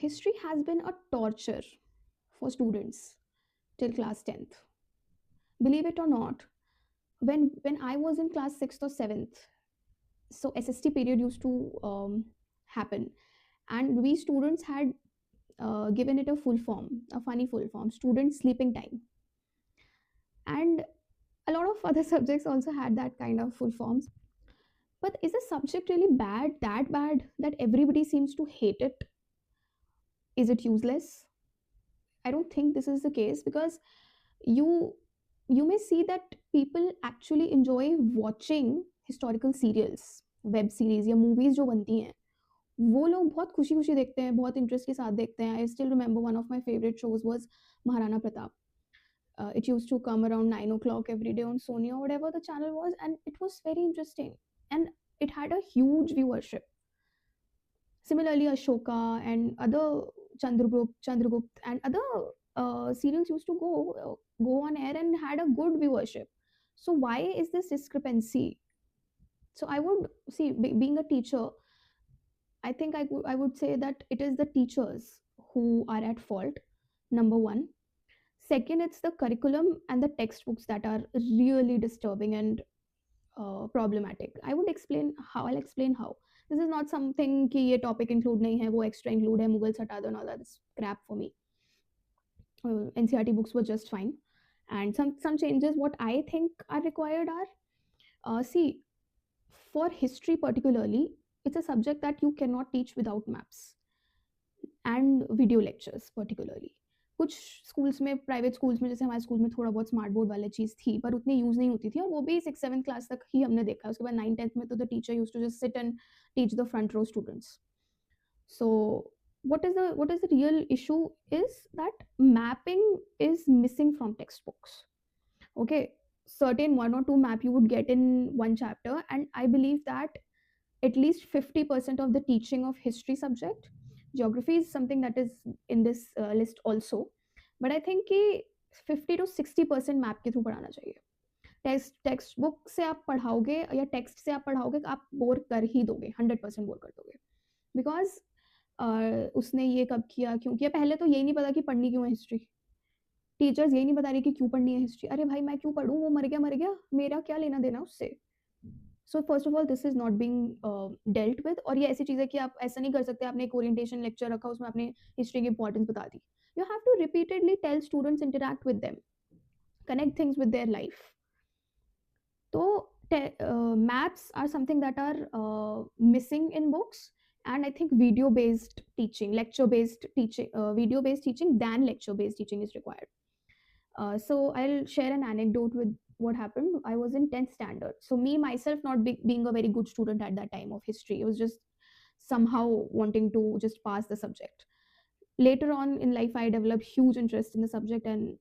History has been a torture for students till class 10th. Believe it or not, when I was in class 6th or 7th, so SST period used to happen, and we students had given it a full form, a funny full form, student sleeping time. And a lot of other subjects also had that kind of full forms. But is a subject really bad that everybody seems to hate it? Is it useless? I don't think this is the case, because you you may see that people actually enjoy watching historical serials, web series या movies जो बनती हैं, वो लोग बहुत खुशी खुशी देखते हैं, बहुत इंटरेस्ट के साथ देखते हैं. I still remember one of my favourite shows was Maharana Pratap. It used to come around 9 o'clock every day on Sony or whatever the channel was, and it was very interesting, and it had a huge viewership. Similarly, Ashoka and other Chandragupt and other serials used to go on air and had a good viewership. So why is this discrepancy? So I would see, being a teacher, I think I would say that it is the teachers who are at fault. Number one. Second, it's the curriculum and the textbooks that are really disturbing and problematic. I would explain how. I'll explain how. This is not something कि ये topic include नहीं है, वो extra include है, Mughals हटा दो, and all that is crap for me. NCRT books were just fine, and some changes what I think are required are, see, for history particularly, it's a subject that you cannot teach without maps and video lectures particularly. कुछ schools में, private schools में, जैसे हमारे school में थोड़ा बहुत smart board वाली चीज़ थी, पर उतनी यूज़ नहीं होती थी, और वो भी 6th-7th क्लास तक ही हमने देखा. उसके बाद 9th-10th में तो the teacher use to just sit and teach the front row students. So what is the real issue is that mapping is missing from textbooks. Okay, certain one or two map you would get in one chapter, and I believe that at least 50% of the teaching of history subject, geography is something that is in this list also, but I think कि 50 to 60% map के through पढ़ाना चाहिए. Text book से आप पढ़ाओगे या text से आप पढ़ाओगे, आप बोर कर ही दोगे, 100% बोर कर दोगे, बिकॉज उसने ये कब किया, क्यों किया. पहले तो यही नहीं पता कि पढ़नी क्यों है हिस्ट्री. टीचर्स यही नहीं बता रही कि क्यों पढ़नी है हिस्ट्री. अरे भाई मैं क्यों पढ़ूँ, वो मर गया, मेरा क्या लेना देना उससे. So first of all this is not being dealt with. और ये ऐसी चीज़ है कि आप ऐसा नहीं कर सकते, आपने एक ओरिएंटेशन लेक्चर रखा, उसमें आपने हिस्ट्री की इंपॉर्टेंस बता दी. You have to repeatedly tell students, interact with them, connect things with their life. So maps are something that are missing in books, and I think video based teaching, lecture based teaching, video based teaching than lecture based teaching is required. So I'll share an anecdote with what happened. I was in 10th standard, so me myself not being a very good student at that time of history, it was just somehow wanting to just pass the subject. Later on in life I developed huge interest in the subject, and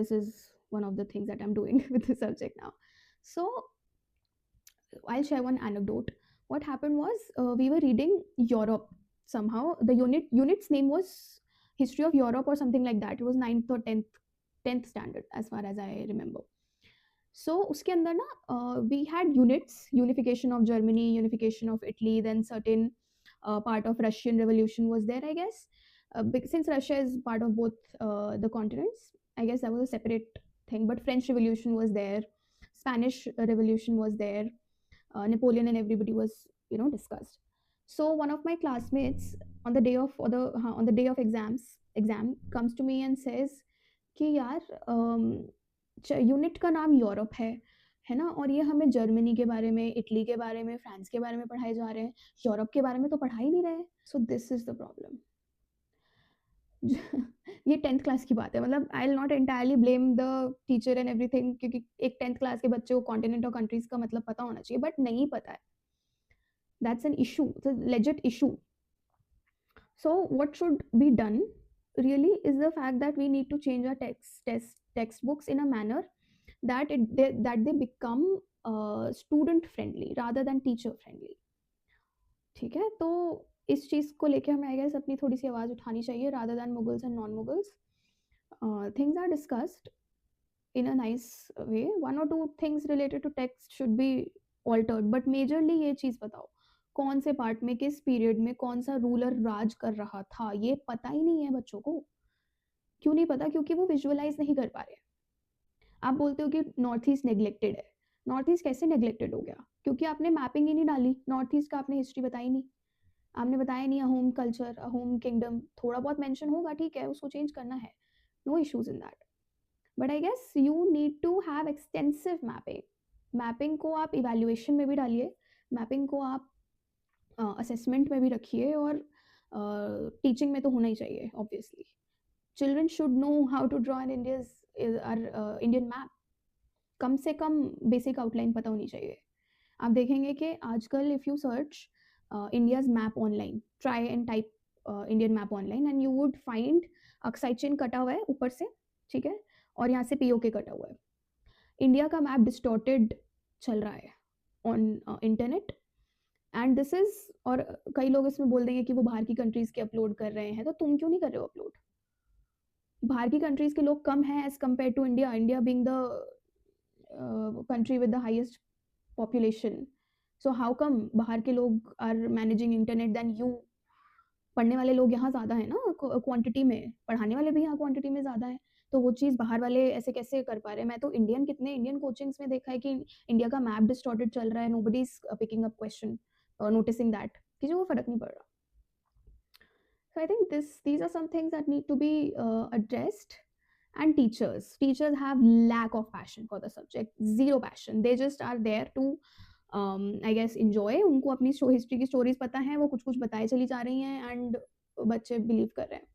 this is one of the things that I'm doing with the subject now. So I'll share one anecdote. What happened was, we were reading Europe. Somehow the unit's name was History of Europe or something like that. It was 9th or 10th standard as far as I remember. So उसके अंदर ना, we had units, unification of Germany, unification of Italy, then certain part of Russian Revolution was there, I guess. Since Russia is part of both the continents, I guess that was a separate thing. But French Revolution was there, Spanish Revolution was there, Napoleon and everybody was, discussed. So one of my classmates on the day of exam comes to me and says कि यार unit का नाम Europe है ना, और ये हमें Germany के बारे में, इटली के बारे में, फ्रांस के बारे में पढ़ाए जा रहे हैं, यूरोप के बारे में तो पढ़ा ही नहीं रहे. So this is the problem. ये 10th क्लास की बात है, मतलब I will not entirely blame the teacher and everything, क्योंकि एक 10th क्लास के बच्चे को कॉन्टिनेंट और कंट्रीज का मतलब पता होना चाहिए, बट नहीं पता है. That's an issue, it's a legit issue. So what should be done really is the fact that we need to change our textbooks in a manner that they become student friendly rather than teacher friendly. ठीक है, तो इस चीज़ को लेके हमें I guess अपनी थोड़ी सी आवाज़ उठानी चाहिए, rather than Mughals and non-मुगल्स. Things are discussed in a nice way. One or two things related to text should be altered, but majorly ये चीज़ बताओ, कौन से पार्ट में, किस पीरियड में कौन सा रूलर राज कर रहा था, ये पता ही नहीं है बच्चों को। क्यों नहीं पता? क्योंकि वो विजुअलाइज नहीं कर पा रहे। आप बोलते हो कि नॉर्थ ईस्ट नेग्लेक्टेड है। नॉर्थ ईस्ट कैसे नेग्लेक्टेड हो गया? क्योंकि आपने मैपिंग ही नहीं डाली नॉर्थ ईस्ट का, आपने हिस्ट्री बताई नहीं, आपने बताया नहीं होम कल्चर, होम किंगडम, थोड़ा बहुत मेंशन होगा, ठीक है, उसको चेंज करना है, no issues in that, but I guess you need to have extensive mapping. Mapping को आप इवेल्युएशन में भी डालिए, मैपिंग को आप असेसमेंट में भी रखिए, और टीचिंग में तो होना ही चाहिए obviously. Children should know how to draw an Indian map, कम से कम बेसिक आउटलाइन पता होनी चाहिए। आप देखेंगे कि आजकल if you search India's map online, try and type Indian map online, and you would find Aksai चिन्ह कटा हुआ है ऊपर से, ठीक है, और यहाँ से पीओके कटा हुआ है। इंडिया का मैप डिस्टॉर्टेड चल रहा है on internet, and this is, और कई लोग इसमें बोल देंगे कि वो बाहर की कंट्रीज के अपलोड कर रहे हैं, तो तुम क्यों नहीं कर रहे हो अपलोड? बाहर की कंट्रीज के लोग कम हैं as compare to India, India being the country with the highest population, so how come बाहर के लोग are managing internet than you? पढ़ने वाले लोग यहाँ ज़्यादा है ना क्वांटिटी में, पढ़ाने वाले भी यहाँ क्वांटिटी में ज़्यादा है, तो वो चीज़ बाहर वाले ऐसे कैसे कर पा रहे हैं? मैं तो कितने इंडियन कोचिंग्स में देखा है कि इंडिया का मैप डिस्टॉर्टेड चल रहा है, nobody is picking up question और नोटिसिंग दैट, किसी को फर्क नहीं पड़ रहा। So I think these are some things that need to be addressed. And teachers have lack of passion for the subject, zero passion, they just are there to I guess enjoy, उनको अपनी history की stories पता है, वो कुछ कुछ बताए चली जा रही हैं, एंड बच्चे बिलीव कर रहे हैं,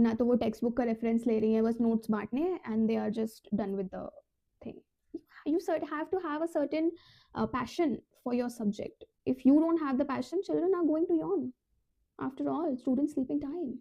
ना तो वो टेक्स्ट बुक का रेफरेंस ले रही हैं, बस नोट्स बांटने, and they are just done with the thing. You have to have a certain passion for your subject. If you don't have the passion, children are going to yawn. After all, students sleeping time.